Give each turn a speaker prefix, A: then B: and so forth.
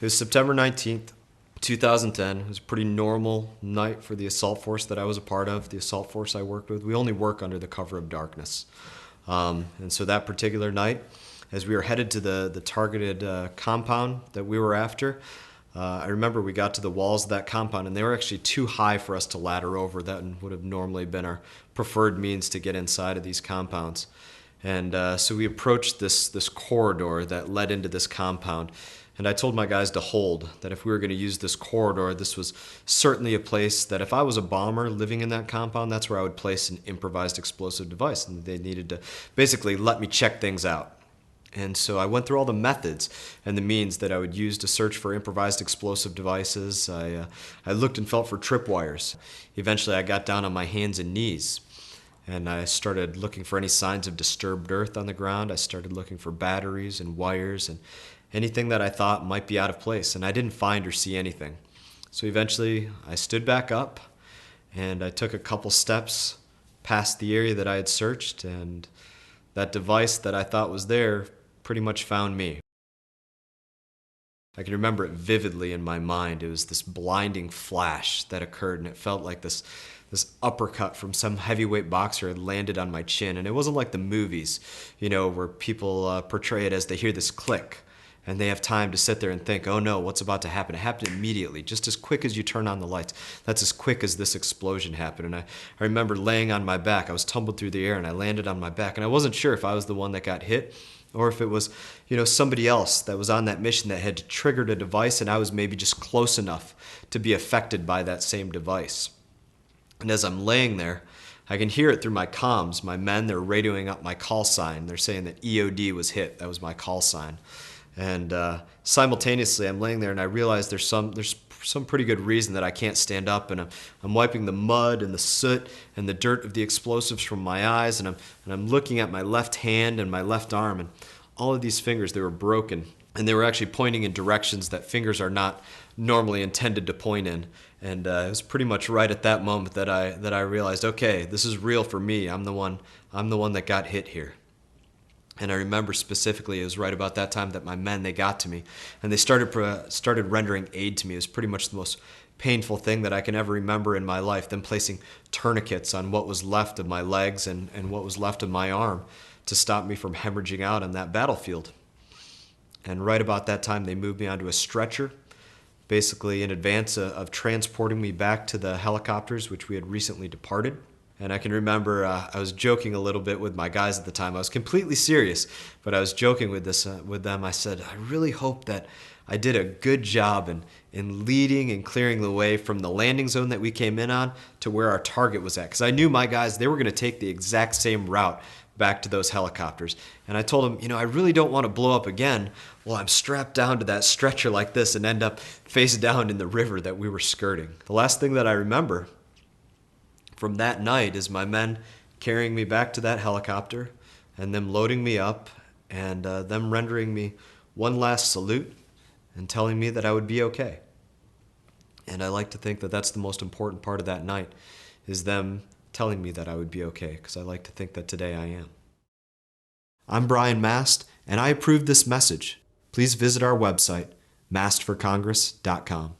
A: It was September 19th, 2010. It was a pretty normal night for the assault force that I was a part of, the assault force I worked with. We only work under the cover of darkness. And so that particular night, as we were headed to the targeted compound that we were after, I remember we got to the walls of that compound and they were actually too high for us to ladder over. That would have normally been our preferred means to get inside of these compounds. And so we approached this corridor that led into this compound. And I told my guys to hold, that if we were going to use this corridor, this was certainly a place that if I was a bomber living in that compound, that's where I would place an improvised explosive device. And they needed to basically let me check things out. And so I went through all the methods and the means that I would use to search for improvised explosive devices. I looked and felt for tripwires. Eventually I got down on my hands and knees and I started looking for any signs of disturbed earth on the ground. I started looking for batteries and wires and anything that I thought might be out of place, and I didn't find or see anything. So eventually I stood back up and I took a couple steps past the area that I had searched, and that device that I thought was there pretty much found me. I can remember it vividly in my mind. It was this blinding flash that occurred, and it felt like this uppercut from some heavyweight boxer had landed on my chin. And it wasn't like the movies, where people portray it as they hear this click and they have time to sit there and think, oh no, what's about to happen? It happened immediately, just as quick as you turn on the lights. That's as quick as this explosion happened. And I remember laying on my back. I was tumbled through the air and I landed on my back. And I wasn't sure if I was the one that got hit or if it was, somebody else that was on that mission that had triggered a device and I was maybe just close enough to be affected by that same device. And as I'm laying there, I can hear it through my comms. My men, they're radioing up my call sign. They're saying that EOD was hit. That was my call sign. And simultaneously, I'm laying there and I realize there's some pretty good reason that I can't stand up, and I'm wiping the mud and the soot and the dirt of the explosives from my eyes, and I'm looking at my left hand and my left arm, and all of these fingers, they were broken, and they were actually pointing in directions that fingers are not normally intended to point in. And it was pretty much right at that moment that I realized, okay, this is real for me. I'm the one that got hit here. And I remember specifically, it was right about that time that my men, they got to me and they started rendering aid to me. It was pretty much the most painful thing that I can ever remember in my life, them placing tourniquets on what was left of my legs and what was left of my arm to stop me from hemorrhaging out on that battlefield. And right about that time, they moved me onto a stretcher, basically in advance of transporting me back to the helicopters, which we had recently departed. And I can remember I was joking a little bit with my guys at the time. I was completely serious, but I was joking with them. I said, I really hope that I did a good job in leading and clearing the way from the landing zone that we came in on to where our target was at. Because I knew my guys, they were going to take the exact same route back to those helicopters. And I told them, I really don't want to blow up again while I'm strapped down to that stretcher like this and end up face down in the river that we were skirting. The last thing that I remember from that night is my men carrying me back to that helicopter and them loading me up and them rendering me one last salute and telling me that I would be okay. And I like to think that that's the most important part of that night, is them telling me that I would be okay, because I like to think that today I am. I'm Brian Mast, and I approve this message. Please visit our website, mastforcongress.com.